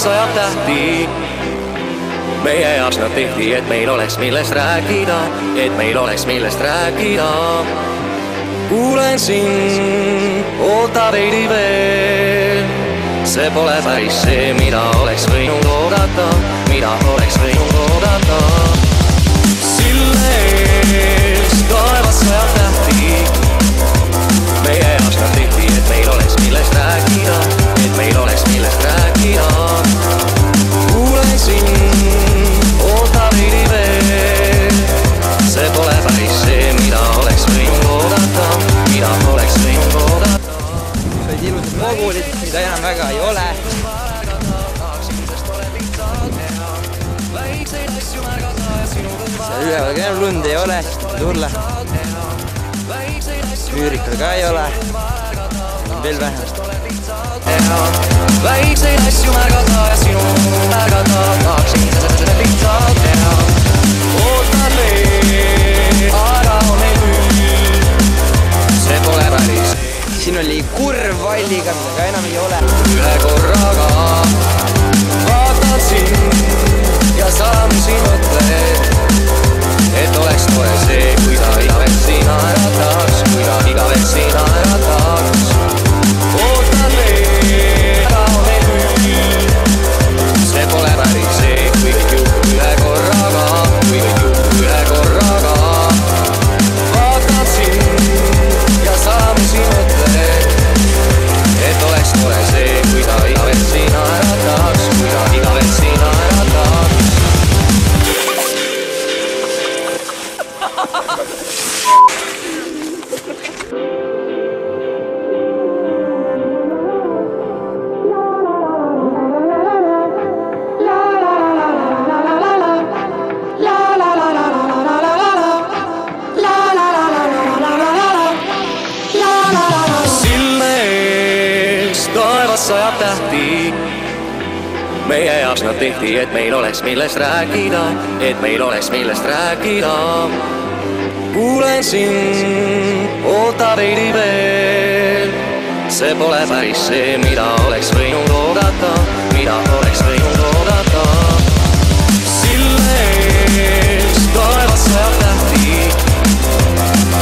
Sajab tähti meie jaoks nad tehti, et meil oleks millest rääkida, et meil oleks millest rääkida. Kuulen sind, oota veidi veel. See pole päris see, mida oleks võinud oodata, mida oleks võinud oodata. Sille ees taevas sajab tähti meie jaoks nad tehti, et meil oleks millest rääkida, et meil oleks millest rääkida. Kuulen sind, oota veidi veel. See pole päris see, mida oleks võinud oodata, mida oleks võinud oodata. Said ilusad mogulid, mida enam väga ei ole. Seal üleval enam lund ei ole, tulla. Üürikal ka ei ole, veel vähem. Väikseid asju märgata ja sinu märgata, tahaksin seda lihtsalt teha. Ootan veel, aga on meil nüüd, see pole päris. Siin oli kurv valliga, mida ka enam ei ole. Ühe korraga vaatad sind ja saamisi mõtled, et oleks tore see, kui ta igavelt siin ärataks, kui ta igavelt siin ärataks. Ootan veel, aga on meil nüüd, see pole päris see, kui kõik juhtub ühe korraga, kui kõik juhtub ühe korraga. Vaatad sind ja saamisi mõtled, et oleks tore see, kui ta igavelt siin ärataks, kui ta igavelt siin ärataks. Sajab tähti meie jaoks nad tehti, et meil oleks millest rääkida, et meil oleks millest rääkida. Kuulen sind, oota veidi veel. See pole päris see, mida oleks võinud oodata, mida oleks võinud oodata. Sille ees taevas sajab tähti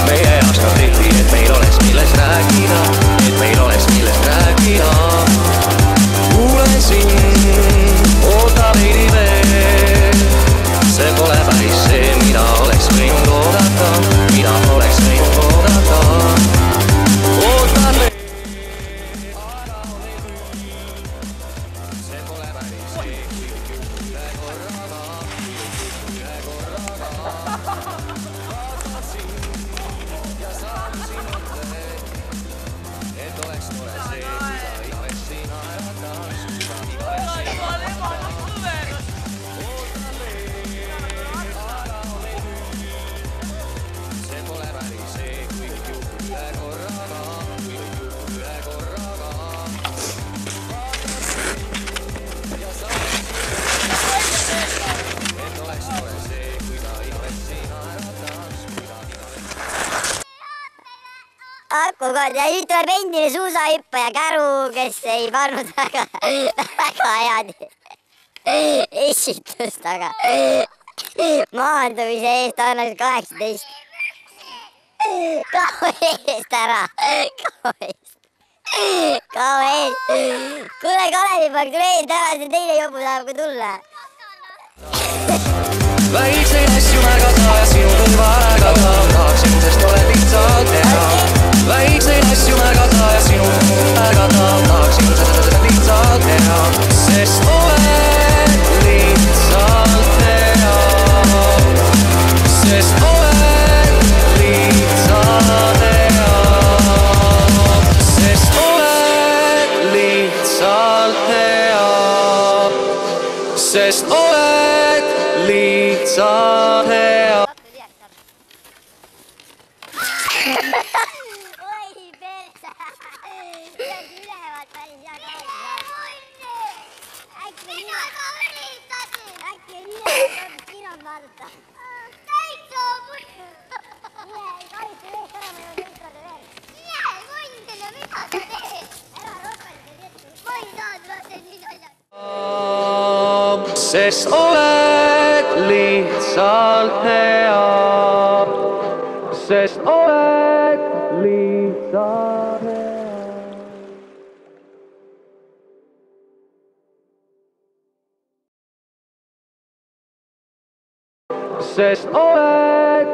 meie jaoks nad tehti, et meil oleks millest rääkida, et meil oleks millest rääkida. Kuulen sind, oota veidi veel. See pole päris see, mida oleks võinud oodata, mida oleks võinud oodata. Ootan veel. See pole päris see, kui juhtub ühe korraga, ühe korraga. Vaatad sind ja saamisi mõtled, et oleks tore see, kui ta igavelt siin ärataks, kui ta igavelt siin ärataks. Ootan veel, aga on meil nüüd, see pole päris see, kui juhtub ühe korraga, kui juhtub ühe korraga. Vaatad sind ja saamisi mõtled, et oleks tore see, kui ta igavelt siin ärataks, kui ta igavelt. Akukord ja nüüd tuleb endine suusahüppaja Käru, kes ei pannud väga head esitust, aga maandumise eest annaks 18. Kao eest ära, kao eest. Kuule Kalevipoeg, tule täna, see teine jobu tahab ka tulla. Väikseid asju märgata ja sinu kõrva ägada, tahaksin sest ole lihtsalt teha. Väikseid asju märgata ja sinu ägada, tahaksin seda lihtsalt lihtsalt hea, sest oled lihtsalt hea. Oi perse! See on ülevalt päris hea kaasa. Äkki ülevalt kinon vaadata. Täitsa muidu! Ei kahjuks eest ära, ma ei ole kõik korda veel. Võin teile, mida sa teed? Ära rohkem teed. Ma ei taha lasta nii naljaks. Sest oled lihtsalt hea, sest oled lihtsalt hea. Sest oled